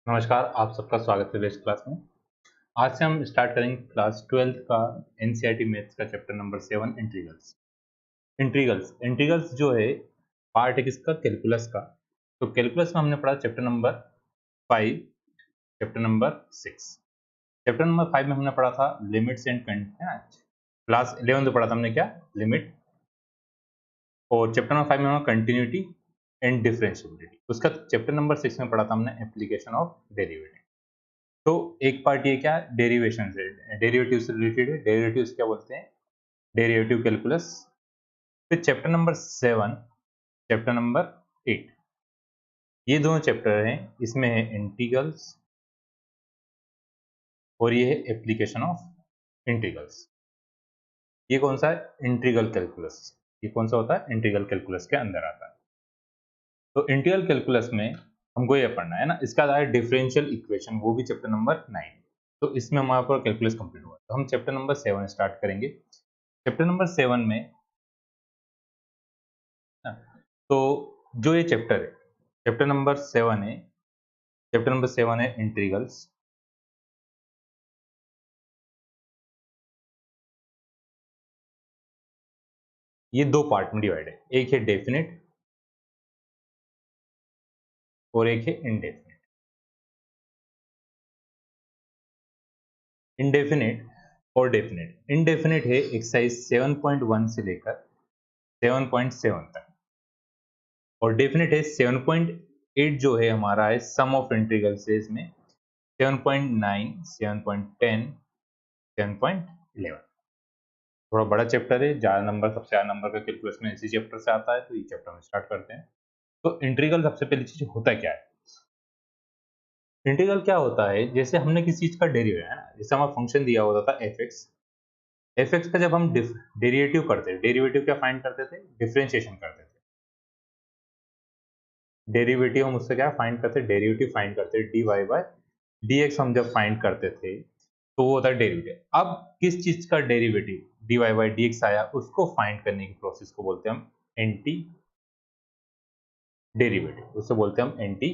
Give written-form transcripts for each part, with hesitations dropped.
नमस्कार, आप सबका स्वागत है इस क्लास में। आज से हम स्टार्ट करेंगे क्लास 12th का एनसीईआरटी मैथ्स का चैप्टर नंबर 7 इंटीग्रल्स। इंटीग्रल्स जो है पार्ट है किसका, कैलकुलस का। तो कैलकुलस में हमने पढ़ा chapter number 5, chapter number 6। Chapter number 5 में हमने पढ़ा था लिमिट्स एंड क्लास 11 में पढ़ा था हमने क्या, लिमिट। और चैप्टर नंबर 5 में हमने कंटिन्यूटी एंड डिफरेंशिएबिलिटी। उसका चैप्टर नंबर 6 में पढ़ा था हमने एप्लीकेशन ऑफ डेरिवेटिव। तो एक पार्ट ये क्या, डेरिवेशन से, डेरिवेटिव से रिलेटेड है। डेरिवेटिव्स क्या बोलते हैं, डेरिवेटिव कैलकुलस। फिर चैप्टर नंबर 7, चैप्टर नंबर 8, ये दोनों चैप्टर हैं। इसमें है इंटीग्रल्स और ये है एप्लीकेशन ऑफ इंटीग्रल्स। ये कौन सा है, इंटीग्रल कैलकुलस। ये कौन सा होता है, इंटीग्रल कैलकुलस के अंदर आता है। तो इंटीग्रल कैलकुलस में हमको ये पढ़ना है ना। इसका आया डिफरेंशियल इक्वेशन, वो भी चैप्टर नंबर 9। तो इसमें हमारा पूरा कैलकुलस कंप्लीट हुआ। तो हम चैप्टर नंबर 7 स्टार्ट करेंगे। चैप्टर नंबर 7 में तो जो ये चैप्टर है, चैप्टर नंबर 7 है, चैप्टर नंबर 7 है इंटीग्रल्स। ये दो पार्ट में डिवाइड है, एक है डेफिनेट और एक है इनडेफिनेट। इनडेफिनेट और डेफिनेट। इनडेफिनेट है एक्सरसाइज 7.1 से लेकर 7.7 तक, और डेफिनेट है 7.8 जो है हमारा है सम ऑफ इंटीग्रल से। इसमें 7.9, 7.10, 7.11। थोड़ा बड़ा चैप्टर है, ज्यादा नंबर, सबसे ज्यादा नंबर का कैलकुलस में इसी चैप्टर से आता है। तो ये चैप्टर में स्टार्ट करते हैं। तो इंटीग्रल सबसे पहली चीज होता क्या है। इंटीग्रल क्या होता है, जैसे हमने किसी चीज का डेरिवेटिव है ना, जैसे हमारा फंक्शन दिया होता था एफ एक्स का जब हम डेरिवेटिव करते थे, डेरिवेटिव क्या फाइंड करते थे, डिफरेंशिएशन करते थे। डेरिवेटिव हम उससे क्या फाइंड करते थे, डेरिवेटिव फाइंड करते थे। D y by d x हम जब फाइंड करते थे तो वो होता है डेरिवेटिव। अब किस चीज का derivative d y by d x आया, उसको फाइंड करने की प्रोसेस को बोलते हैं हम एंटी डेरिवेटिव। उससे बोलते हैं हम एंटी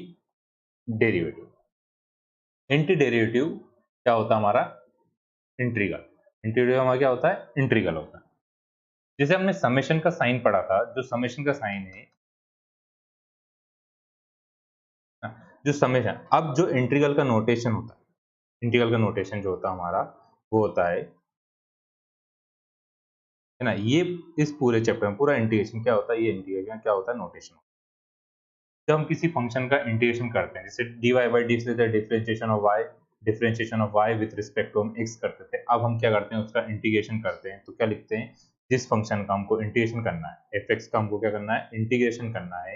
डेरिवेटिव। एंटी डेरिवेटिव क्या होता है हमारा, इंटीग्रल। इंटीग्रल हमारा क्या होता है, इंटीग्रल होता है। जैसे हमने समेशन का साइन पढ़ा था, जो समेशन का साइन है, जो समेशन, अब जो इंटीग्रल का नोटेशन होता है, इंटीग्रल का नोटेशन जो होता है हमारा, वो होता है ना, ये इस पूरे चैप्टर में पूरा इंटीग्रेशन क्या होता है, ये इंटीग्रेशन क्या होता है, नोटेशन। जब हम किसी फंक्शन का इंटीग्रेशन करते हैं, जैसे डी वाई बाई डी से differentiation of y with respect to हम एक्स करते थे, अब हम क्या करते हैं, उसका इंटीग्रेशन करते हैं। तो क्या लिखते हैं, जिस फंक्शन का हमको इंटीग्रेशन करना है, एफ एक्स का हमको क्या करना है, इंटीग्रेशन करना है।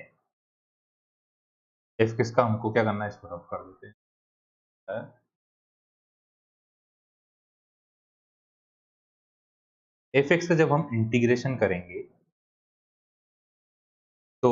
एफ एक्स का हमको क्या करना है, इसको रब कर देते हैं। एफ एक्स का जब हम इंटीग्रेशन करेंगे तो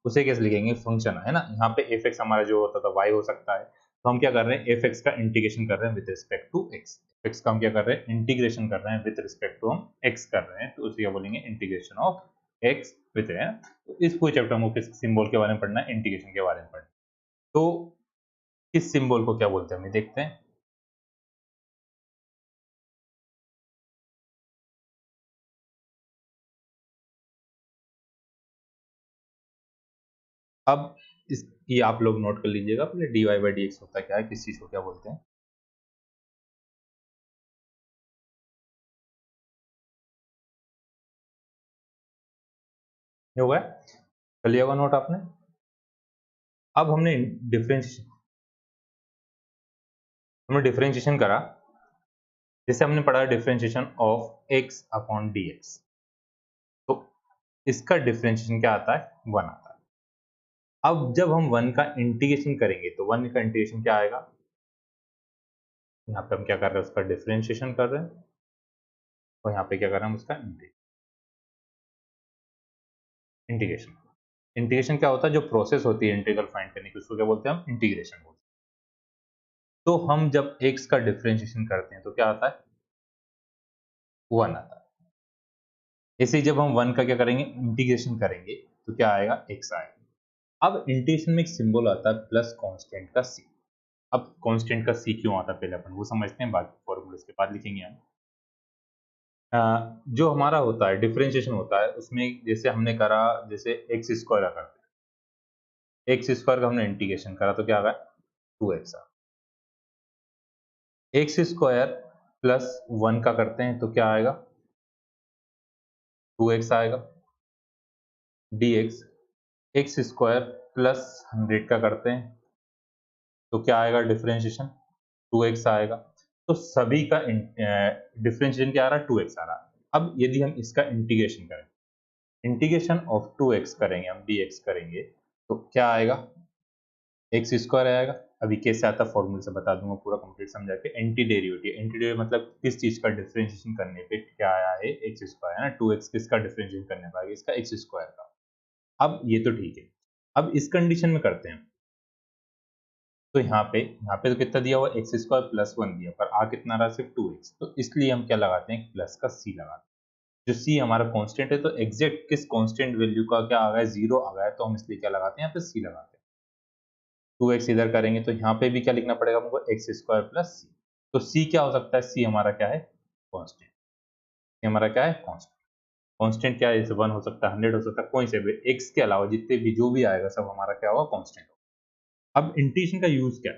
उसे कैसे लिखेंगे, फंक्शन है ना। यहाँ पे एफ एक्स हमारा जो होता था वाई हो सकता है। तो हम क्या कर रहे हैं, एफ एक्स का इंटीग्रेशन कर रहे हैं with respect to x. X का हम क्या कर रहे हैं, इंटीग्रेशन कर रहे हैं विद रिस्पेक्ट टू हम एक्स कर रहे हैं। तो उसे क्या बोलेंगे, इंटीग्रेशन ऑफ एक्स विद है। तो इस पूरे चैप्टर में किस सिंबल के बारे में पढ़ना है, इंटीग्रेशन के बारे में पढ़ना है। तो किस सिंबल को क्या बोलते हैं, हमें देखते हैं। अब ये आप लोग नोट कर लीजिएगा पहले, d y by d x होता क्या है, किस चीज को क्या बोलते हैं। ये हो गया, कर लिया होगा नोट आपने। अब हमने डिफरेंशिएशन करा। जैसे हमने पढ़ा differentiation of x upon dx, तो इसका डिफरेंशिएशन क्या आता है, 1 आता है। अब जब हम 1 का इंटीग्रेशन करेंगे तो 1 का इंटीग्रेशन क्या आएगा, यहाँ पे हम क्या कर रहे हैं, उसका डिफरेंशिएशन कर रहे हैं, और यहाँ पे क्या कर रहे हैं, हम उसका इंटीग्रेशन। इंटीग्रेशन क्या होता है, जो प्रोसेस होती है इंटीग्रल फाइंड करने की, उसको क्या बोलते हैं, हम इंटीग्रेशन बोलते हैं। तो हम जब x का डिफरेंशिएशन करते हैं तो क्या आता है, 1 आता है। ऐसे ही जब हम 1 का क्या करेंगे, इंटीग्रेशन करेंगे, तो क्या आएगा, x आएगा। अब इंटीग्रेशन में एक सिंबल आता है प्लस कांस्टेंट का c। अब कांस्टेंट का c क्यों आता है, पहले अपन वो समझते हैं, बाकी फॉर्मूले के बाद लिखेंगे हम। जो हमारा होता है डिफरेंशिएशन होता है, उसमें जैसे हमने करा, जैसे एक्स स्क्वायर करते हैं, एक्स स्क्वायर का हमने इंटीग्रेशन करा तो क्या आ गया, 2x आ। एक्स स्क्वायर प्लस 1 का करते हैं तो क्या आएगा, 2x आएगा। dx एक्स स्क्वायर प्लस 100 का करते हैं तो क्या आएगा, डिफरेंशिएशन 2x आएगा। तो सभी का डिफरेंशिएशन क्या आ रहा है, 2x आ रहा है। अब यदि हम इसका इंटीग्रेशन करें, इंटीग्रेशन ऑफ 2x करेंगे, हम dx करेंगे तो क्या आएगा, एक्स स्क्वायर आएगा। अभी कैसे आता है फॉर्मूले से बता दूंगा, पूरा कंप्लीट समझा के। एंटी डेरिवेटिव, एंटी डेरिवेटिव मतलब किस चीज का डिफरेंशिएशन करने पे क्या आया है, एक्स स्क्वायर है ना, 2x किसका डिफरेंशिएशन करने पे आएगा, इसका एक्स स्क्वायर का। अब ये तो ठीक है, अब इस कंडीशन में करते हैं, तो यहाँ पे तो कितना दिया हुआ, एक्स स्क्वायर प्लस 1 दिया, पर आ कितना रहा, सिर्फ 2x, तो इसलिए हम क्या लगाते हैं, प्लस का c लगाते हैं। जो c हमारा कांस्टेंट है, तो एग्जैक्ट किस कांस्टेंट वैल्यू का क्या आ गया, 0 आ गया, तो हम इसलिए क्या लगाते हैं, यहाँ पे c लगाते हैं। 2x इधर करेंगे तो यहाँ पे भी क्या लिखना पड़ेगा हमको, एक्स स्क्वायर प्लस सी। तो c क्या हो सकता है, c हमारा क्या है, कांस्टेंट। हमारा क्या है, कांस्टेंट। कांस्टेंट क्या है, जैसे 1 हो सकता है, 100 हो सकता है, कोई से भी x के अलावा जितने भी जो भी आएगा सब हमारा क्या होगा, कांस्टेंट होगा। अब इंटीग्रेशन का यूज क्या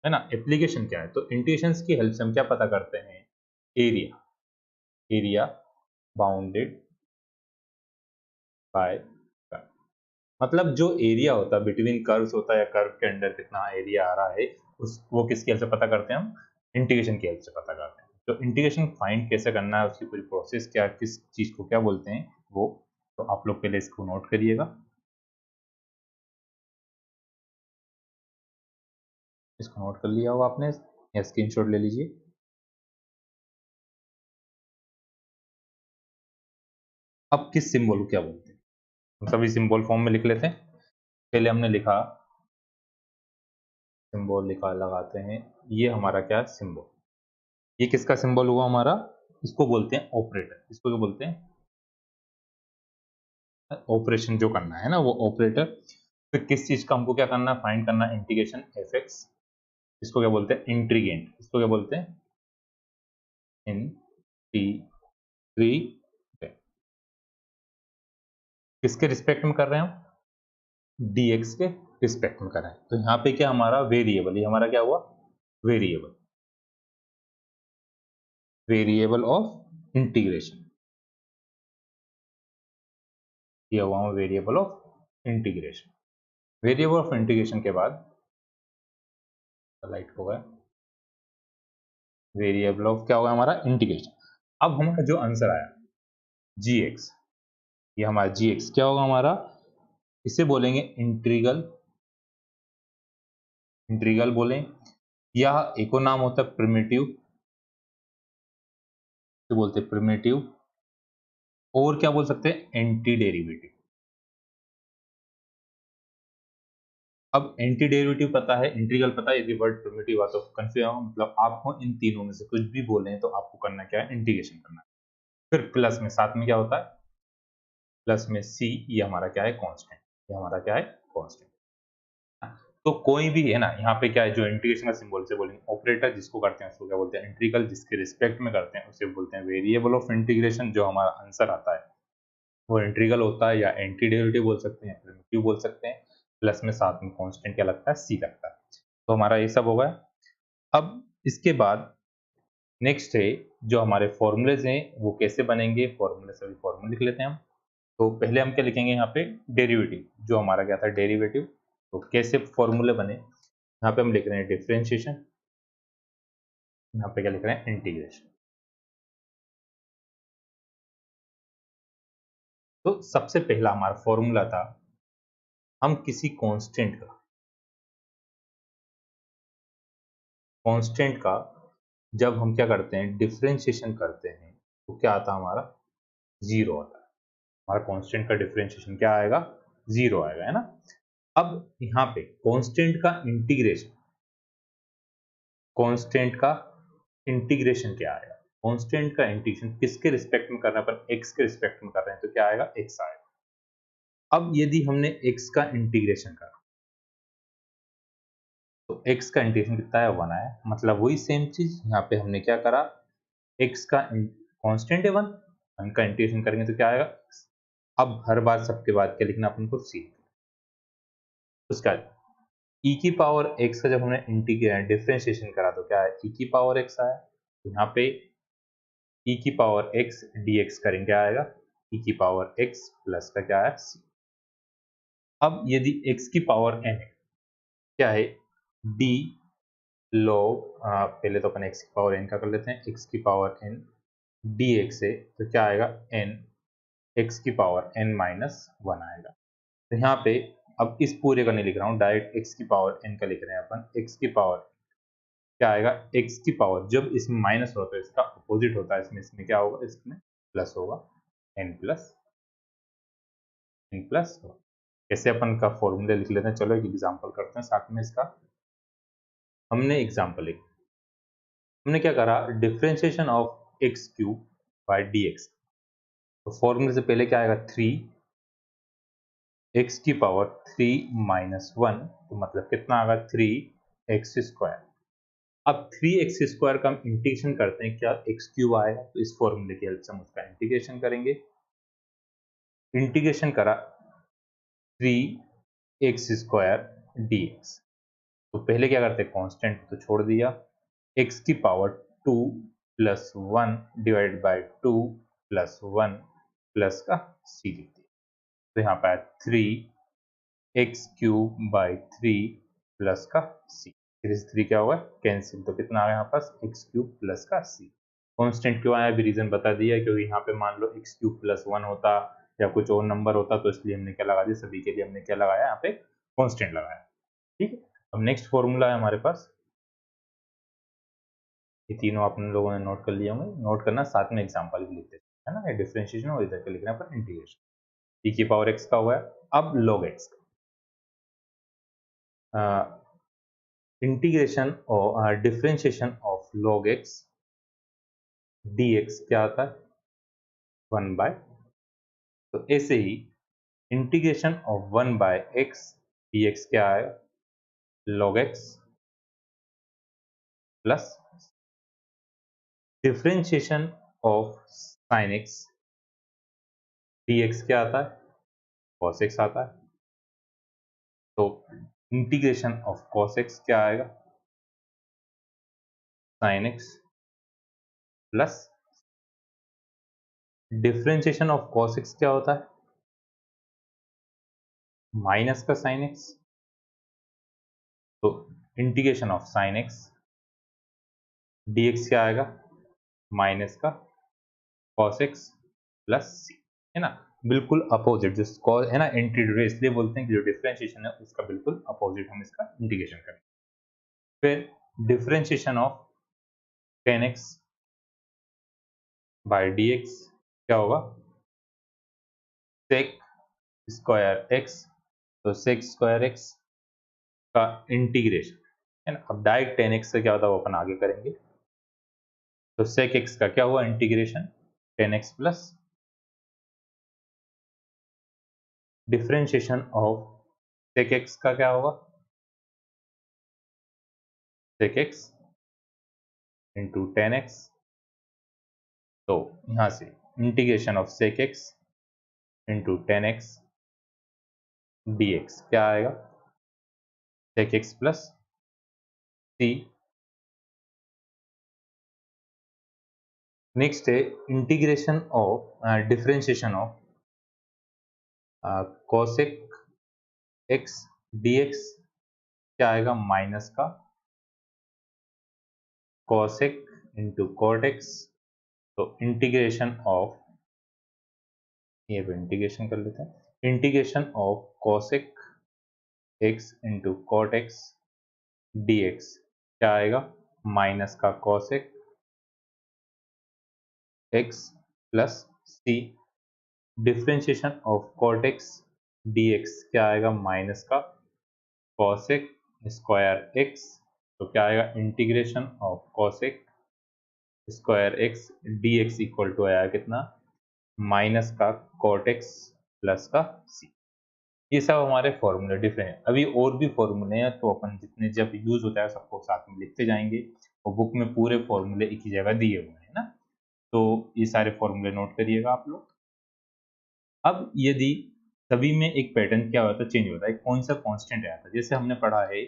है ना, एप्लीकेशन क्या है, तो इंटीग्रेशन की हेल्प से हम क्या पता करते हैं, area, area bounded by curve. मतलब जो एरिया होता है बिटवीन कर्व्स होता है, या कर्व के अंदर कितना एरिया आ रहा है, उस वो किसकी हेल्प से पता करते हैं, हम इंटीग्रेशन की हेल्प से पता करते हैं। तो इंटीग्रेशन फाइंड कैसे करना है, उसकी पूरी प्रोसेस क्या, किस चीज को क्या बोलते हैं वो, तो आप लोग पहले इसको नोट करिएगा, इसको नोट कर लिया होगा आपने, या स्क्रीनशॉट ले लीजिए। अब किस सिंबल को क्या बोलते हैं, हम सभी सिंबल फॉर्म में लिख लेते हैं। पहले हमने लिखा, सिंबल लिखा, लगाते हैं, ये हमारा क्या सिंबल, ये किसका सिंबल हुआ हमारा, इसको बोलते हैं ऑपरेटर, इसको क्या बोलते हैं, ऑपरेशन जो करना है ना वो ऑपरेटर। फिर किस चीज का हमको क्या करना है, फाइंड करना है, इंटीग्रेशन एफ एक्स, इसको क्या बोलते हैं, इंट्रीगेंट, इसको क्या बोलते हैं, इंटीग्रेट। किसके रिस्पेक्ट में कर रहे हैं हम, dx के रिस्पेक्ट में कर रहे हैं। तो यहाँ पे क्या हमारा वेरिएबल, ये हमारा क्या हुआ, वेरिएबल, वेरिएबल ऑफ इंटीग्रेशन, ये हुआ variable of integration. Variable of integration के बाद लाइट हो गया, वेरिएबल ऑफ क्या होगा हमारा, इंटीग्रेशन। अब हमारा जो आंसर आया gx, ये हमारा gx क्या होगा हमारा, इसे बोलेंगे इंटीग्रल, इंटीग्रल बोलें, या एक और नाम होता है प्रिमिटिव, तो बोलते हैं प्रिमिटिव, और क्या बोल सकते हैं, एंटी डेरिवेटिव। अब एंटी डेरिवेटिव पता है, इंटीग्रल पता है, यदि वर्ड प्रिमिटिव आता तो कंफ्यूज, मतलब आपको इन तीनों में से कुछ भी बोले तो आपको करना क्या है, इंटीग्रेशन करना है। फिर प्लस में, साथ में क्या होता है, प्लस में c, ये हमारा क्या है, कांस्टेंट, ये हमारा क्या है, कांस्टेंट। तो कोई भी है ना, यहाँ पे क्या है, जो इंटीग्रेशन का सिंबल से बोलेंगे ऑपरेटर, जिसको करते हैं उसको क्या बोलते हैं, इंटीग्रल, जिसके रिस्पेक्ट में करते हैं उसे बोलते हैं वेरिएबल ऑफ इंटीग्रेशन। जो हमारा आंसर आता है वो इंटीग्रल होता है, या एंटी डेरिवेटिव बोल सकते हैं, प्रिमिटिव बोल सकते हैं, प्लस में साथ में कांस्टेंट क्या लगता है, c लगता है। तो हमारा ये सब हो गया। अब इसके बाद नेक्स्ट है, जो हमारे फॉर्मूलेज हैं वो कैसे बनेंगे, फॉर्मूले सभी फॉर्मूले लिख लेते हैं हम। तो पहले हम क्या लिखेंगे, यहाँ पे डेरिवेटिव, जो हमारा क्या था डेरिवेटिव, तो कैसे फॉर्मूले बने, यहाँ पे हम लिख रहे हैं डिफरेंशिएशन, यहाँ पे क्या लिख रहे हैं, इंटीग्रेशन। तो सबसे पहला हमारा फॉर्मूला था, हम किसी कांस्टेंट का जब हम क्या करते हैं, डिफरेंशिएशन करते हैं, तो क्या आता है हमारा, जीरो आता है। हमारा कांस्टेंट का डिफरेंशिएशन क्या आएगा, जीरो आएगा, है ना। अब यहाँ पे कांस्टेंट का इंटीग्रेशन क्या आएगा, कांस्टेंट का इंटीग्रेशन किसके रिस्पेक्ट में कर रहे हैं अपन, एक्स के रिस्पेक्ट में कर रहे हैं, तो क्या आएगा, एक्स आएगा। अब यदि हमने एक्स का इंटीग्रेशन करा तो x का इंटीग्रेशन कितना है, 1 आया। मतलब वही सेम चीज यहाँ पे हमने क्या करा, x का कांस्टेंट है 1 का इंटीग्रेशन करेंगे तो क्या आएगा, अब हर बार सबके बाद क्या लिखना अपन को, c। उसका e की पावर x का जब हमने इंटीग्रेट डिफरेंशिएशन करा तो क्या है, e की पावर x आया। तो यहाँ पे e की पावर x dx करेंगे क्या आएगा, e की पावर x प्लस का क्या है, c। अब यदि x की पावर n है, क्या है, d log, पहले तो अपन x की पावर n का कर लेते हैं, x की पावर n dx है, तो क्या आएगा, n x की पावर n माइनस 1 आएगा। तो यहाँ पे अब इस पूरे का नहीं लिख रहा हूँ, डायरेक्ट x की पावर n का लिख रहे हैं अपन। x की पावर क्या आएगा, x की पावर जब इसमें माइनस होता है इसका अपोजिट होता है, इसमें क्या होगा, इसमें प्लस होगा, n प्लस कैसे अपन का फॉर्मूला लिख लेते हैं। चलो एक एग्जांपल करते हैं साथ में इसका। हमने एग्जांपल एक हमने क्या करा, differentiation of x cube by d x. तो फॉर्मूले से पहले क्या आएगा, 3 x की पावर 3 माइनस 1, तो मतलब कितना आएगा, 3x²। अब 3x² का हम इंटीग्रेशन करते हैं, क्या एक्स क्यूब आएगा, तो इस फॉर्मूले की हेल्प से हम उसका इंटीग्रेशन करेंगे। इंटीग्रेशन करा 3x² dx। तो पहले क्या करते हैं, कांस्टेंट तो छोड़ दिया, x की power 2 plus 1 divide by 2 plus 1 plus का c लिख दिया। तो यहाँ पर 3x³ बाई 3 प्लस का c, 3 क्या होगा, कैंसिल, तो कितना आ गया यहाँ पास, x³ प्लस का c। कांस्टेंट क्यों आया, अभी रीजन बता दिया, क्योंकि यहाँ पे मान लो x³ प्लस 1 होता या कुछ और नंबर होता, तो इसलिए हमने क्या लगा दिया, सभी के लिए हमने क्या लगाया, यहाँ पे कांस्टेंट लगाया। ठीक है, अब नेक्स्ट फॉर्मूला है हमारे पास, ये तीनों आप लोगों ने नोट कर लिए होंगे, नोट करना, साथ में एग्जांपल भी लिखते हैं, है ना। ये डिफरेंशिएशन और इधर के लिखना पर इंटीग्रेशन, e की पावर x का हुआ है। अब log x, इंटीग्रेशन और differentiation of log x dx क्या आता है, 1 बाय, तो ऐसे ही integration of 1 by x dx क्या आएगा, log x plus differentiation of sin x dx क्या आता है, cos x आता है। तो इंटीग्रेशन ऑफ cos x क्या आएगा, sin x plus differentiation of cos x क्या होता है, माइनस का sin x। तो integration of sin x dx क्या आएगा, माइनस का cos x प्लस c, है ना। बिल्कुल अपोजिट जो cos है ना, एंटीड्यूरल, इसलिए बोलते हैं कि जो डिफरेंशिएशन है उसका बिल्कुल अपोजिट हम इसका इंटीग्रेशन करें। फिर differentiation of tan x by dx क्या होगा, sec स्क्वायर x, तो sec स्क्वायर x का इंटीग्रेशन, है ना। अब डायरेक्ट tan x से क्या होता है वो अपन आगे करेंगे। तो sec x का क्या हुआ, integration tan x plus differentiation of sec x का क्या होगा, sec x into tan x। तो यहाँ से integration of sec x into tan x dx क्या आएगा, sec x plus c। Next है integration of differentiation of cosec x dx क्या आएगा, माइनस का cosec इंटू cot x। तो इंटीग्रेशन ऑफ ये भी इंटीग्रेशन कर लेते हैं। Integration of cosec x into cot x d x क्या आएगा, माइनस का cosec x plus c, differentiation of cot x d x क्या आएगा, माइनस का कॉसेक स्क्वायर एक्स, तो क्या आएगा integration of cosec square x d x equal to आया कितना, माइनस का कॉट एक्स प्लस का सी। ये सब हमारे फॉर्मूले डिफरेंट, अभी और भी फॉर्मूले हैं तो अपन जितने जब यूज होता है सबको साथ में लिखते जाएंगे, और बुक में पूरे फॉर्मूले एक ही जगह दिए हुए हैं ना, तो ये सारे फॉर्मूले नोट करिएगा आप लोग। अब यदि सभी में एक पैटर्न क्या होता है, चेंज होता है, कौन सा कांस्टेंट आता है, जैसे हमने पढ़ा है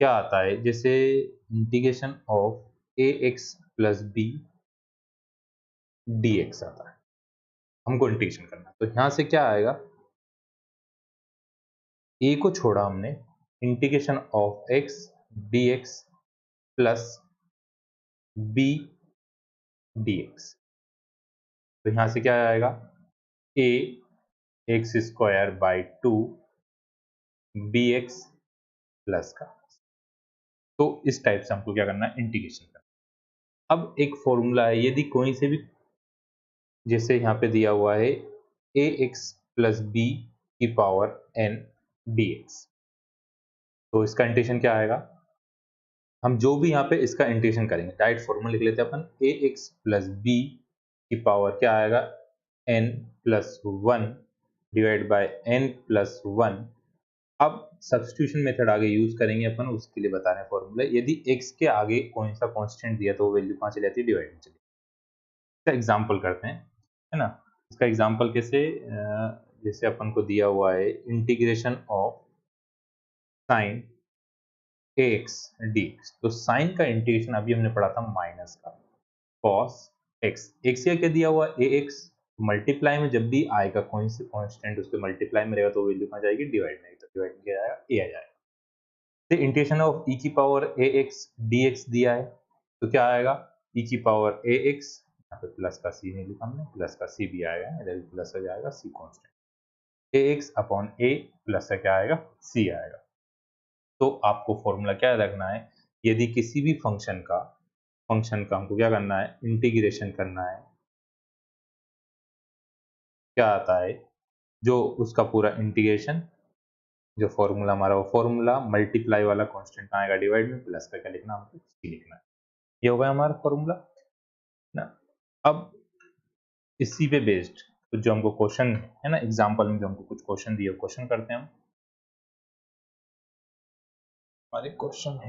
क्या आता है, जैसे integration of a x plus b d x आता है, हमको इंटीग्रेशन करना है, तो यहां से क्या आएगा, ए को छोड़ा हमने, integration of x d x plus b d x, तो यहां से क्या आएगा, a x square by two b x plus का, तो इस टाइप से हमको क्या करना है, इंटीग्रेशन करना। अब एक फॉर्मूला है, यदि कोई से भी, जैसे यहाँ पे दिया हुआ है ए एक्स प्लस बी की पावर एन डी एक्स, तो इसका इंटीग्रेशन क्या आएगा, हम जो भी यहाँ पे इसका इंटीग्रेशन करेंगे, डायरेक्ट फॉर्मूला लिख लेते हैं अपन, ए एक्स प्लस बी की पावर क्या आएगा, n plus one divide by n plus one. अब सब्स्टिट्यूशन मेथड आगे यूज करेंगे अपन, उसके लिए बता रहे हैं फॉर्मूला, यदि x के आगे कौन सा कांस्टेंट दिया तो वो वैल्यू कहाँ चली जाती है, डिवाइड में चली। इसका एग्जांपल करते हैं, है ना। इसका एग्जांपल कैसे, जैसे अपन को दिया हुआ है integration of sine A x d x, तो साइन का इंटीग्रेशन अभी हमने पढ़ा था माइनस का कॉस एक्स, एक्स क्या दिया हुआ ए एक्स, मल्टीप्लाई में जब भी आएगा कोई से कांस्टेंट उसके मल्टीप्लाई में रहेगा तो वैल्यू कहाँ जाएगी, डिवाइड में, तो डिवाइड में क्या आएगा, ए आ जाएगा। इंटीग्रेशन ऑफ ई की पावर ए एक्स डी एक्स दिया है, तो क्या आएगा, ई की पावर ए एक्स, यहाँ पे प्लस का सी नहीं लिखा हमने, प्लस का सी भी आएगा, इधर भी प्लस आ जाएगा, सी कांस्टेंट, ए एक्स अपॉन ए प्लस का क्या आएगा, सी आएगा। तो आपको फॉर्मूला क्या रखना है, यदि किसी भी फंक्शन का हमको क्या करना है, इंटीग्रेशन करना है, क्या आता है, जो उसका पूरा इंटीग्रेशन, जो फॉर्मूला हमारा, वो फॉर्मूला मल्टीप्लाई वाला कांस्टेंट आएगा डिवाइड में, प्लस का क्या लिखना, हमको सी लिखना है, ये होगा हमारा फॉर्मूला ना। अब इसी पे बेस्ड तो जो हमको क्वेश्चन है ना, एग्जांपल में जो हमको कुछ क्वेश्चन दिए, क्वेश्चन करते हैं हम। हमारे क्वेश्चन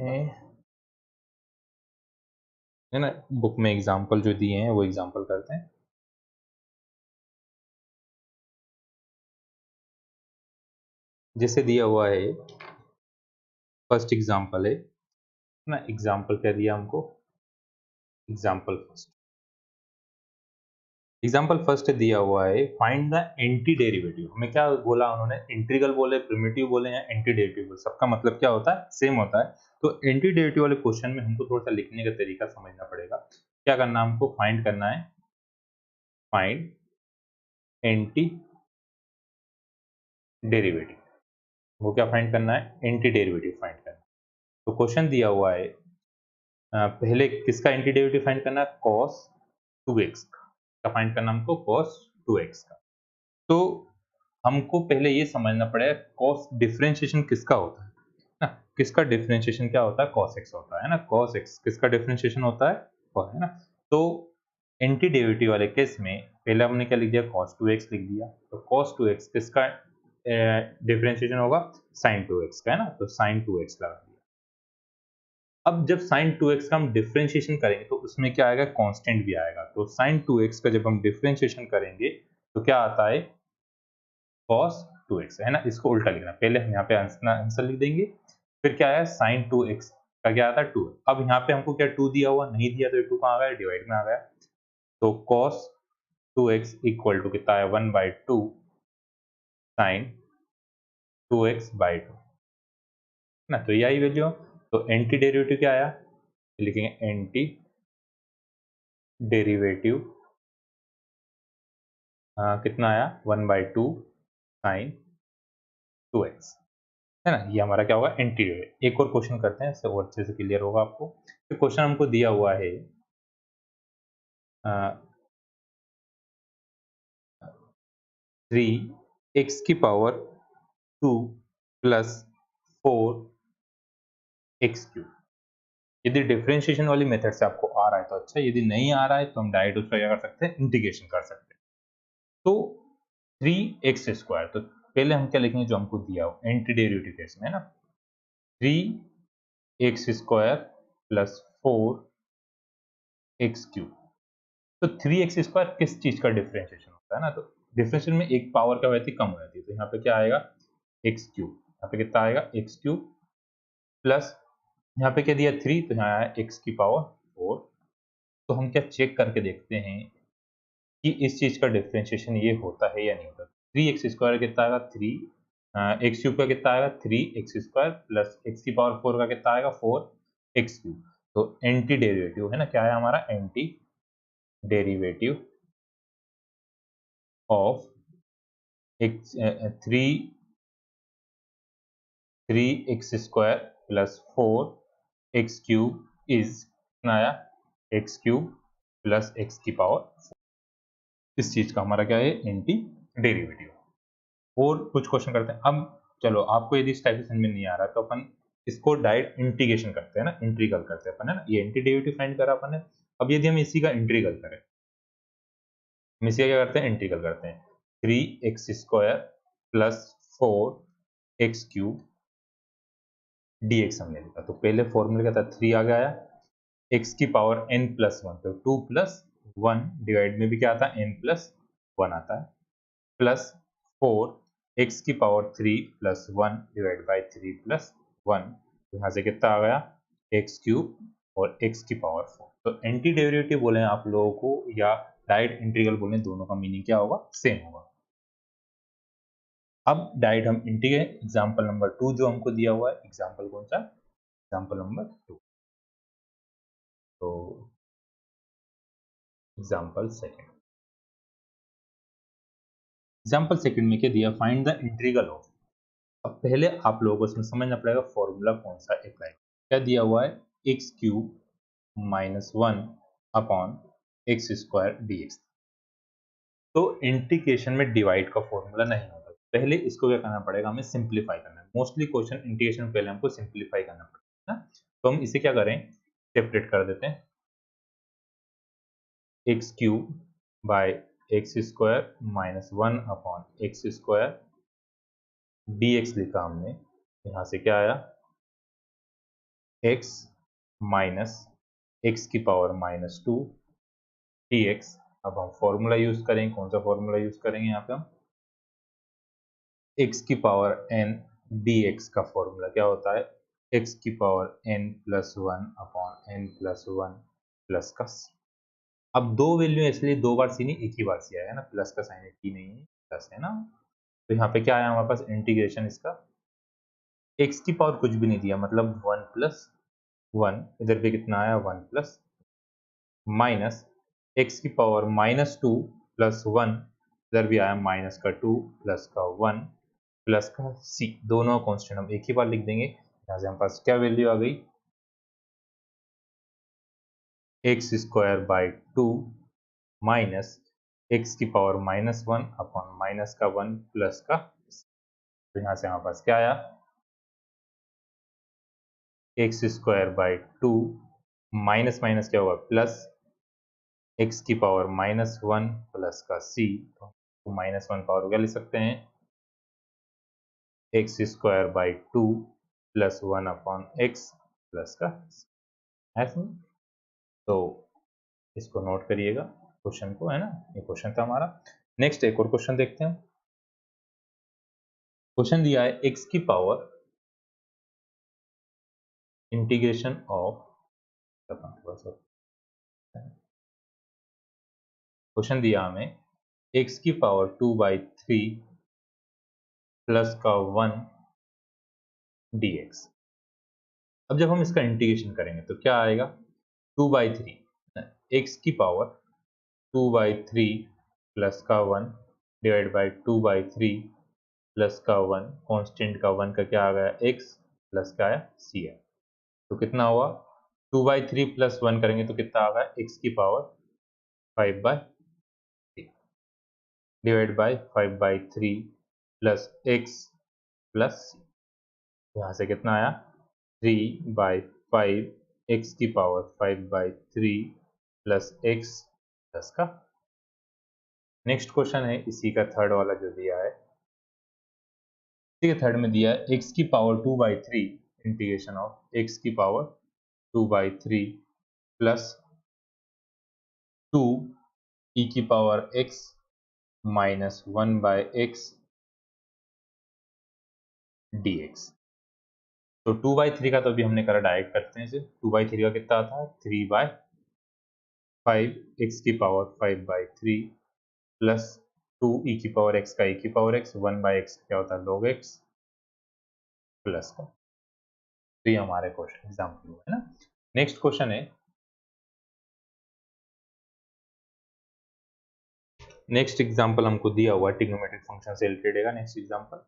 है ना, बुक में एग्जांपल जो दिए हैं वो एग्जांपल करते हैं। जैसे दिया हुआ है, फर्स्ट एग्जांपल है ना, एग्जांपल क्या दिया हमको, एग्जांपल फर्स्ट, एग्जाम्पल फर्स्ट दिया हुआ है, फाइंड द एंटी डेरिवेटिव, हमें क्या बोला उन्होंने, इंटीग्रल बोले, प्रिमिटिव बोले या एंटी डेरिवेटिव बोले, सबका मतलब क्या होता है, सेम होता है। तो एंटी डेरिवेटिव वाले क्वेश्चन में हमको थोड़ा सा लिखने का तरीका समझना पड़ेगा, क्या करना है, हमको फाइंड करना है, फाइंड एंटी डेरिवेटिव, वो क्या फाइंड करना है, एंटी डेरिवेटिव फाइंड करना है। तो क्वेश्चन दिया हुआ है, पहले किसका एंटी डेरिवेटिव फाइंड करना है, cos 2x का फाइंड करना हमको, cos 2x का। तो हमको पहले ये समझना पड़ेगा कॉस डिफरेंशिएशन किसका होता है ना, किसका डिफरेंशिएशन क्या होता है, cos x होता है ना, cos x किसका डिफरेंशिएशन होता है ना। तो एंटी डेरिवेटिव वाले केस में पहले हमने क्या लिख दिया, cos 2x लिख दिया, तो cos 2x किसका डिफरेंशिएशन होगा, sin 2x का, है ना, तो sin 2x लगा दिया। अब जब sin 2x का हम डिफरेंशिएशन करेंगे तो उसमें क्या आएगा, कांस्टेंट भी आएगा, तो sin 2x का जब हम डिफरेंशिएशन करेंगे तो क्या आता है, cos 2x, है ना, इसको उल्टा लिखना, पहले हम यहाँ पे आंसर लिख देंगे, फिर क्या है, sin 2x का क्या आता है 2, अब यहाँ पे हमको क्या 2 दिया हुआ, नहीं दिया तो ये 2 कहाँ आ गया, डिवाइड में आ गया, तो cos 2x इक्वल टू कितना है, 1/2 sin 2x बाई 2 ना, तो यही वैल्यू, तो एंटी डेरिवेटिव क्या आया, लिखेंगे एंटी डेरिवेटिव कितना आया 1/2 साइन 2x, है ना। ये हमारा क्या होगा एंटीरियर। एक और क्वेश्चन करते हैं, इससे और अच्छे से क्लियर होगा आपको। तो क्वेश्चन हमको दिया हुआ है 3x की पावर 2 प्लस 4x3। यदि डिफरेंशिएशन वाली मेथड से आपको आ रहा है तो अच्छा, यदि नहीं आ रहा है तो हम डायरेक्ट उसका क्या कर सकते हैं, इंटीग्रेशन कर सकते हैं। तो 3x², तो पहले हम क्या लिखेंगे जो हमको दिया हो एंटी डेरिवेटिव केस में, है ना। 3x² plus 4x3। तो 3x² किस चीज का डिफरेंशिएशन होता है ना, तो डिफरेंशिएशन में एक पावर क्या होती है, कम हो जाती है। तो यहाँ पे क्या आएगा x3, यहाँ पे कितना आएगा x3 प्लस यहाँ पे क्या दिया 3, तो यहाँ आया x की पावर 4। तो हम क्या चेक करके देखते हैं कि इस चीज का डिफरेंशिएशन ये होता है या नहीं होता। 3x² कितना आएगा 3, x³ का कितना आएगा 3x² प्लस x की पावर 4 का कितना आएगा 4x3। तो एंटी डेरिवेटिव है ना, क्या है हमारा anti derivative of x 3x² plus 4x³ is कितना आया x³ प्लस x की पावर 4। इस चीज का हमारा क्या है एंटी डेरिवेटिव। और कुछ क्वेश्चन करते हैं। अब चलो, आपको यदि इस टाइप से समझ में नहीं आ रहा तो अपन इसको डायरेक्ट इंटीग्रेशन करते हैं ना, इंटीग्रल करते हैं अपन, है ना। ये एंटी डेरिवेटिव फाइंड करा अपन ने। अब यदि हम इसी का इंटीग्रल करें, हम इसी का क्या करते हैं इंटीग्रल करते हैं। 3x² प्लस 4x³ dx हमने लिखा। तो पहले फॉर्मूला क्या था 3 आ गया, x की पावर n प्लस 1, तो 2 प्लस 1 डिवाइड में भी क्या आता है n प्लस 1 आता है, प्लस 4 x की power 3 plus 1 divide by 3 plus 1। यहाँ से कितना आ गया x³ और x की पावर 4। तो एंटी डेरिवेटिव बोले आप लोगों को या डायरेक्ट इंटीग्रल बोले, दोनों का मीनिंग क्या होगा, सेम होगा। अब डायरेक्ट हम इंटीग्रेट एग्जांपल नंबर 2 जो हमको दिया हुआ है, एग्जांपल कौन सा, एग्जांपल नंबर 2। तो एग्जांपल सेकंड, एग्जांपल सेकंड में क्या दिया, फाइंड द इंटीग्रल ऑफ। अब पहले आप लोगों को इसमें समझना पड़ेगा फॉर्मूला कौन सा अप्लाई। क्या दिया हुआ है x³ minus 1 upon x² dx। तो इंटीग्रेशन में डिवाइड का फॉर्मूला नहीं होता, पहले इसको क्या करना पड़ेगा, हमें सिंप्लीफाई करना है। मोस्टली क्वेश्चन इंटीग्रेशन पहले हमको सिंप्लीफाई करना पड़ेगा ना। तो हम इसे क्या करें, सेपरेट कर देते हैं। x³ bye x² minus 1 upon x² dx लिखा हमने। यहाँ से क्या आया x माइनस x की पावर माइनस 2 dx। अब हम फॉर्मूला यूज करेंगे, कौन सा फॉर्मूला यूज करेंगे यहाँ पे हम, x की पावर n dx का फॉर्मूला क्या होता है, x की power n plus 1 upon n plus 1 plus का c। अब दो वैल्यू है इसलिए दो बार सी नहीं, एक ही बार सी आया है ना, प्लस का साइन की नहीं है, प्लस है ना। तो यहाँ पे क्या आया हमारे पास इंटीग्रेशन इसका, x की पावर कुछ भी नहीं दिया, मतलब 1 प्लस 1, इधर पे कितना आया 1 प्लस, माइनस x की पावर माइनस 2 प्लस 1, इधर भी आया माइनस का 2 प्लस का 1 प्लस का c। दोनों कांस्टेंट हम एक ही बार लिख देंगे। यहाँ से हमारे पास क्या वैल्यू आ गई, x² बाई 2 माइनस x की पावर माइनस 1 अपॉन माइनस का 1 प्लस का c। तो यहाँ से हमारे पास क्या आया x² बाई 2 माइनस माइनस क्या होगा प्लस x की पावर माइनस 1 प्लस का c। तो माइनस 1 पावर क्या लिख सकते हैं, x² by 2 plus 1 upon x plus का c। ऐसे तो इसको नोट करिएगा क्वेश्चन को, है ना। ये क्वेश्चन था हमारा। नेक्स्ट एक और क्वेश्चन देखते हैं। क्वेश्चन दिया है x की पावर इंटीग्रेशन ऑफ, क्वेश्चन दिया हमें x की पावर 2/3 प्लस का 1 dx। अब जब हम इसका इंटीग्रेशन करेंगे तो क्या आएगा 2/3, x की पावर 2/3 प्लस का 1 डिवाइड बाई 2/3 प्लस का 1, कांस्टेंट का 1 का क्या आ गया x प्लस का है c है, तो कितना हुआ 2/3 प्लस 1 करेंगे तो कितना आ गया x की power 5/3 divide by 5/3 plus x plus c, यहाँ से कितना आया 3/5 x की पावर 5/3 प्लस x प्लस का। नेक्स्ट क्वेश्चन है इसी का थर्ड वाला जो दिया है, इसी के थर्ड में दिया है x की पावर 2/3 इंटीग्रेशन ऑफ x की पावर 2/3 प्लस 2 e की power x minus 1/x dx। तो 2/3 का तो अभी हमने करा, डायरेक्ट करते हैं इसे। 2/3 का कितना आता है 3/5 x की पावर 5/3 प्लस 2 e की पावर x का e की पावर x 1/x क्या होता है log x प्लस का। तो ये हमारे क्वेश्चन एग्जाम्पल हुआ है ना। नेक्स्ट क्वेश्चन है, नेक्स्ट एग्जाम्पल हमको दिया हुआ ट्रिग्नोमेट्रिक फंक्शन से रिलेटेड है। नेक्स्ट एग्जाम्पल,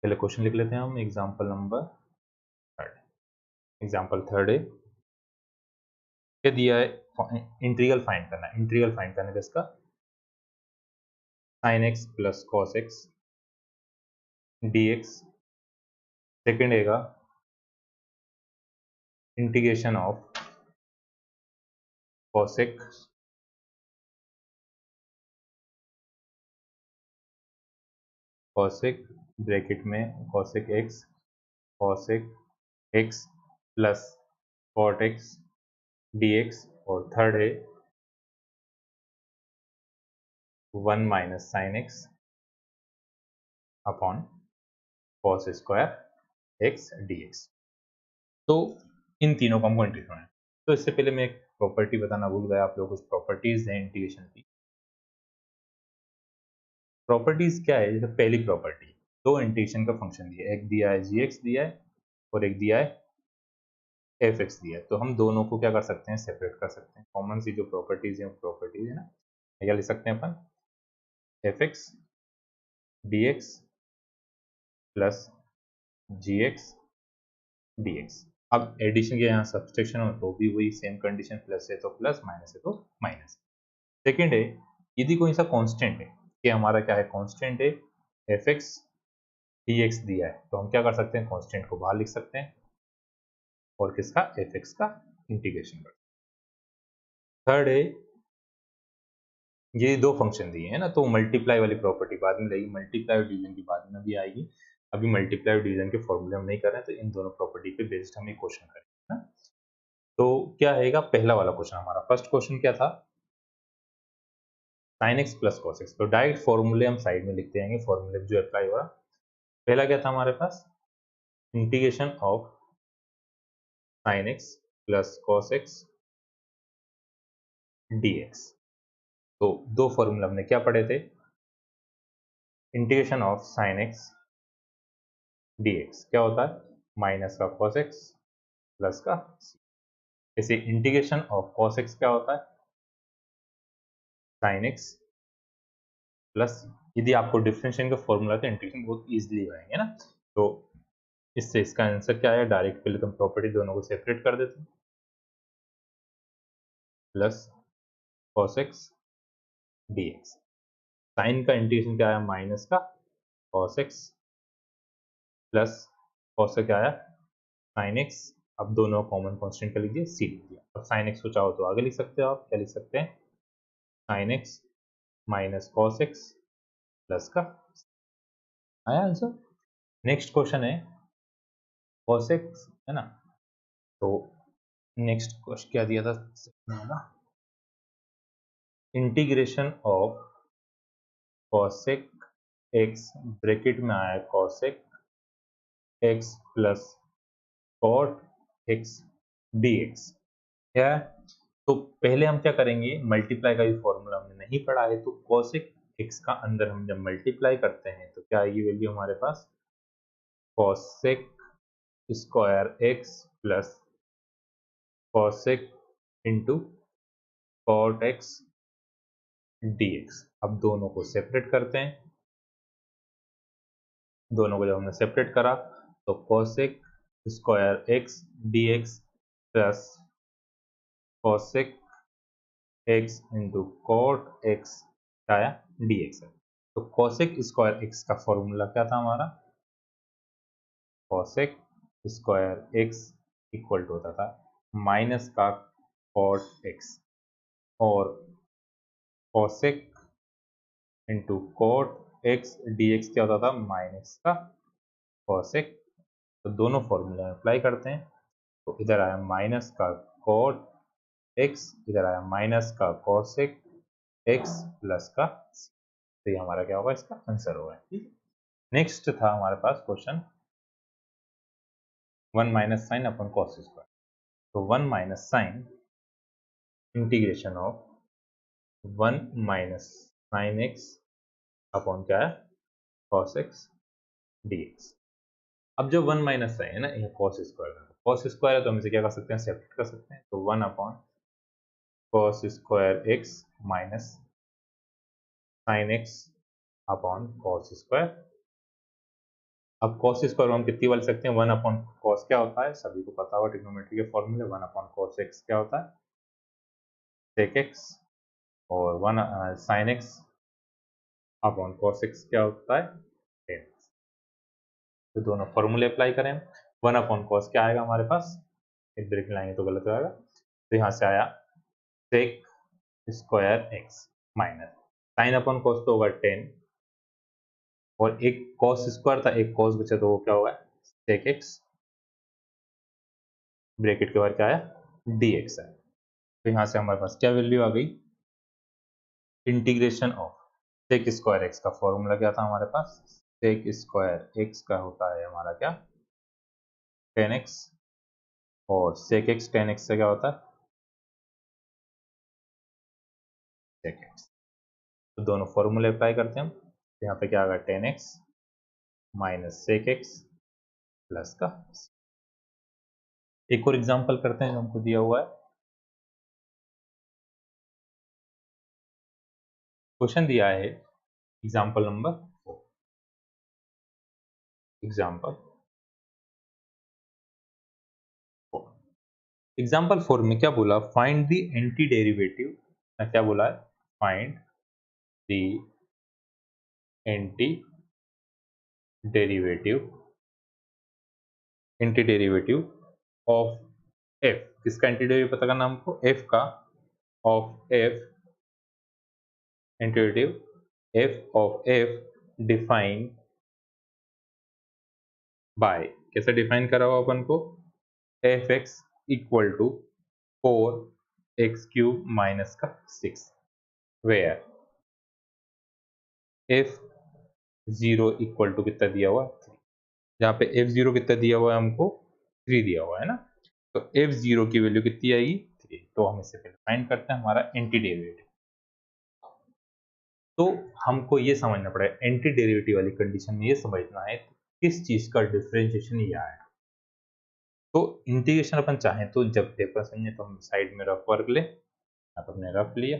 पहले क्वेश्चन लिख लेते हैं हम। Example number third, example third है, क्या दिया है इंटीग्रल फाइंड करना है। इंटीग्रल फाइंड करने का इसका sin x plus cos x dx। Second हैगा integration of cos x bracket में cos x cos x plus cot x dx। और थर्ड है 1 minus sine x upon cos square x dx। तो इन तीनों का हमको इंटीग्रेट होना है। तो इससे पहले मैं एक प्रॉपर्टी बताना भूल गया, आप लोगों को कुछ प्रॉपर्टीज हैं इंटीग्रेशन की। प्रॉपर्टीज क्या है, जैसे पहली प्रॉपर्टी, दो इंटीग्रेशन का फंक्शन दिया है, एक दिया है g दिया है और एक दिया है एफ एक्स दिया है। तो हम दोनों को क्या कर सकते हैं, सेपरेट कर सकते हैं। कॉमन सी जो प्रॉपर्टीज है प्रॉपर्टीज है ना, क्या लिख सकते हैं अपन, f x d x plus g x d x. अब एडिशन के यहाँ सब्सट्रैक्शन हो तो भी वही सेम कंडीशन, प्लस है तो प्लस, माइनस है तो माइनस। सेकेंड है, यदि कोई सा कांस्टेंट है, कि हमारा क्या है कांस्टेंट है एफ एक्स डी एक्स दिया है, तो हम क्या कर सकते हैं कांस्टेंट को बाहर लिख सकते हैं और किसका एफ एक्स का इंटीग्रेशन कर। थर्ड है, ये दो फंक्शन दिए हैं ना, तो मल्टीप्लाई वाली प्रॉपर्टी बाद में लगेगी, मल्टीप्लाई और डिवीजन की बाद में भी आएगी। अभी मल्टीप्लाई और डिवीजन के फॉर्मूले हम नहीं कर रहे हैं, तो इन दोनों प्रॉपर्टी पे बेस्ड हम ये क्वेश्चन करेंगे ना। तो क्या आएगा पहला वाला क्वेश्चन, हमारा फर्स्ट क्वेश्चन क्या था, sin x plus cos x। तो डायरेक्ट फॉर्मूले हम साइड में लिखते जाएंगे, फॉर्मूले जो अप्लाई हो रहा। पहला क्या था हमारे पास, integration of sin x plus cos x dx। तो दो फॉर्मूला हमने क्या पढ़े थे, integration of sin x dx क्या होता है माइनस का cos x प्लस का c। जैसे इंटीग्रेशन ऑफ cos x क्या होता है sin x प्लस c। यदि आपको डिफरेंशिएशन का फॉर्मूला तो इंटीग्रेशन बहुत इजीली हो जाएंगे ना। तो इससे इसका आंसर क्या है, डायरेक्ट पहले तो हम प्रॉपर्टी दोनों को सेपरेट कर देते हैं, plus cos x dx। Sine का इंटीग्रेशन क्या आया माइनस का cos x प्लस cos का क्या आया sin x। अब दोनों कॉमन कांस्टेंट का लीजिए c लिख दिया। अब sin x को चाहो तो आगे लिख सकते हो, आप क्या लिख सकते हैं sin x minus cos x plus का आया आंसर। नेक्स्ट क्वेश्चन है cos x है ना, तो नेक्स्ट क्वेश्चन क्या दिया था, integration of cosec x bracket में आया cosec x plus cot x dx क्या है। तो पहले हम क्या करेंगे, मल्टीप्लाई का भी फॉर्मूला हमने नहीं पढ़ा है, तो cosec x का अंदर हम जब मल्टीप्लाई करते हैं तो क्या आएगी वैल्यू हमारे पास cosec square x plus cosec into cot x dx। अब दोनों को सेपरेट करते हैं, दोनों को जब हमने सेपरेट करा तो cosec square x dx plus cosec x into cot x आया dx है। तो cosec स्क्वायर x का फॉर्मूला क्या था हमारा, cosec square x equal to होता था माइनस का cot x, और cosec into cot x dx क्या होता था, माइनस का cosec। तो दोनों फॉर्मूले में अप्लाई करते हैं, तो इधर आया माइनस का cot x, इधर आया माइनस का cosec x प्लस का c। तो ये हमारा क्या होगा, इसका आंसर होगा। ठीक है, नेक्स्ट था हमारे पास question 1 minus sine upon cos square. तो 1 minus sine integration of 1 minus sine x upon क्या है, कॉस एक्स dx। अब जो 1 माइनस साइन है ना, ये कॉस स्क्वायर है, कॉस स्क्वायर है तो हम इसे क्या कर सकते हैं, सेपरेट कर सकते हैं। तो 1 upon cos square x minus sine x upon cos square. अब कॉस स्क्वायर हम कितनी बार लिख सकते हैं, 1 अपॉन कॉस क्या होता है, सभी को पता होगा ट्रिग्नोमेट्री के फॉर्मूले, 1 अपॉन कॉस एक्स क्या होता है, सेक एक्स, और 1 sign x upon cos x क्या होता है, टेन। तो दोनों फॉर्मूले अप्लाई करें, 1 अपॉन कॉस क्या आएगा हमारे पास, एक ब्रेक लाएंगे तो गलत हो जाएगा, तो यहाँ से आया sec square x minus sine upon cos तो होगा 10, और एक कॉस स्क्वायर था, एक कॉस बचा, तो वो क्या होगा, सेक एक्स, ब्रैकेट के बाद क्या आया, dx है। तो यहाँ से हमारे पास क्या वैल्यू आ गई, integration of sec square x का फॉर्मूला क्या था हमारे पास, सेक स्क्वायर एक्स का होता है हमारा क्या, 10x, और सेक एक्स 10x से क्या होता है, सेक एक्स। तो दोनों फॉर्मूले अप्लाई करते हैं हम, तो यहाँ पे क्या आ गया, 10x minus sec x plus का। एक और एग्जांपल करते हैं जो हमको दिया हुआ है, क्वेश्चन दिया है एग्जांपल नंबर 4। एग्जांपल 4, एग्जाम्पल 4 में क्या बोला, फाइंड द एंटी डेरिवेटिव, क्या बोला है, find the anti derivative, anti derivative of f, किसका एंटी डेरिवेटिव पता करना हमको, एफ का, of f, anti derivative f of f define by, कैसे डिफाइन करा हुआ अपन को, f x equal to 4x cube minus का 6, where f zero equal to कितना दिया हुआ, जहाँ पे एफ जीरो कितना दिया हुआ है हमको, 3 दिया हुआ है ना, तो एफ जीरो की वैल्यू कितनी आएगी, 3। तो हम इससे पहले फाइंड करते हैं हमारा एंटी डेरिवेटिव। तो हमको ये समझना पड़ेगा, एंटी डेरिवेटिव वाली कंडीशन में ये समझना है किस चीज का डिफरेंशिएशन ये आया। तो इंटीग्रेशन अपन चाहें तो जब पेपर समझे तो हम साइड में रफ वर्क ले, आप अपने रफ लिए,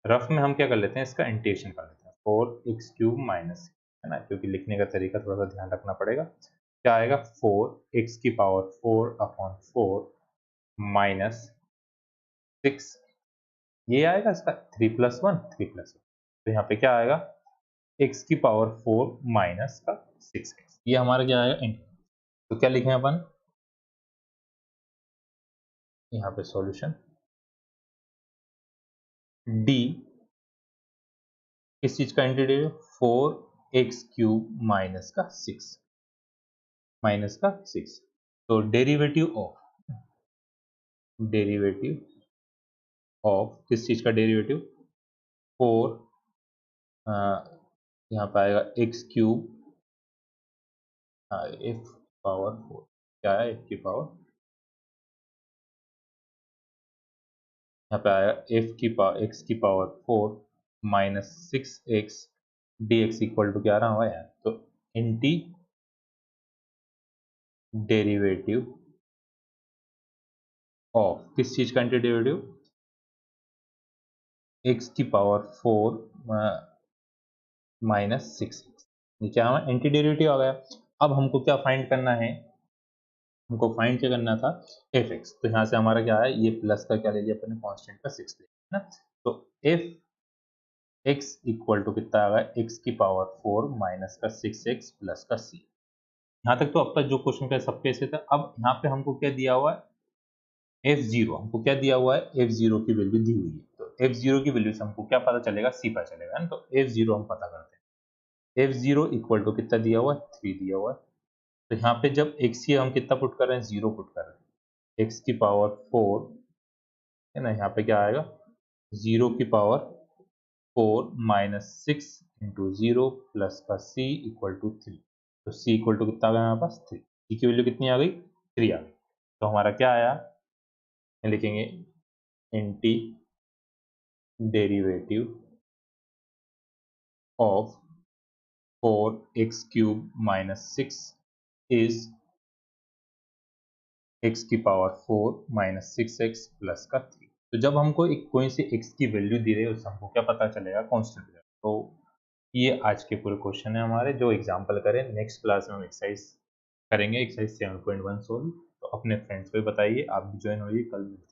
रफ में हम क्या कर लेते हैं, इसका इंटीग्रेशन कर लेते हैं, 4x क्यूब माइनस, है ना, क्योंकि लिखने का तरीका थोड़ा सा ध्यान रखना पड़ेगा। क्या आएगा, 4x की पावर 4 अपॉन 4 माइनस 6, ये आएगा इसका 3 प्लस 1, 3 प्लस 1। तो यहाँ पे क्या आएगा, x की पावर 4 माइनस का 6x, ये हमारा क्या आएगा इंटीग्रेशन। तो क्या लिखें अपन, यहाँ पे सॉल्यूशन d किस चीज का इंटीग्रेटिव, 4x क्यूब माइनस का 6। तो डेरिवेटिव ऑफ किस चीज का डेरिवेटिव, 4, यहाँ पे आएगा x क्यूब, एफ पावर 4, क्या है, एफ की पावर, यहाँ पे आएगा एफ की पावर, एक्स की power 4 minus 6x dx equal to क्या आ रहा हुआ है, तो एंटी डेरिवेटिव ऑफ किस चीज का एंटी डेरिवेटिव, एक्स की पावर 4 माइनस 6x, ये क्या हमारा एंटी डेरिवेटिव आ गया। अब हमको क्या फाइंड करना है, हमको फाइंड क्या करना था, एफ एक्स। तो यहाँ से हमारा क्या है, ये प्लस का क्या ले लिया अपने कांस्टेंट का 6 ले लिया ना। तो एफ एक्स इक्वल टू कितना आ गया, एक्स की पावर 4 माइनस का 6x प्लस का c। यहाँ तक तो अब तक जो क्वेश्चन का सबके से था। अब यहाँ पे हमको क्या दिया हुआ है, f0, हमको क्या दिया हुआ है, f0 की वैल्यू दी हुई है। तो f0 की वैल्यू से हमको क्या पता चलेगा, c पता चलेगा ना। तो f0 हम पता करते हैं, f0 इक्वल टू कितना दिया हुआ है, 3 दिया हुआ है। तो यहाँ पे जब x की हम कितना पुट कर रहे हैं, 0 पुट कर रहे हैं, x की पावर 4 है ना, यहाँ पे क्या आएगा, 0 की पावर 4 माइनस 6 इंटू 0 प्लस का c इक्वल टू 3। तो c इक्वल टू कितना आ गया हमारे पास, 3। c की वैल्यू कितनी आ गई, 3 आ गई। तो हमारा क्या आया, लिखेंगे anti derivative of 4x cube minus 6 is x की पावर 4 माइनस 6x प्लस का 3। तो जब हमको एक कोई से x की वैल्यू दी रही है, उससे हमको क्या पता चलेगा, कांस्टेंट। तो ये आज के पूरे क्वेश्चन है हमारे, जो एग्जाम्पल करें। नेक्स्ट क्लास में हम एक्सरसाइज करेंगे, एक्सरसाइज 7.1 सोल्व। तो अपने फ्रेंड्स को भी बताइए, आप भी ज्वाइन होइए, कल मिलते हैं।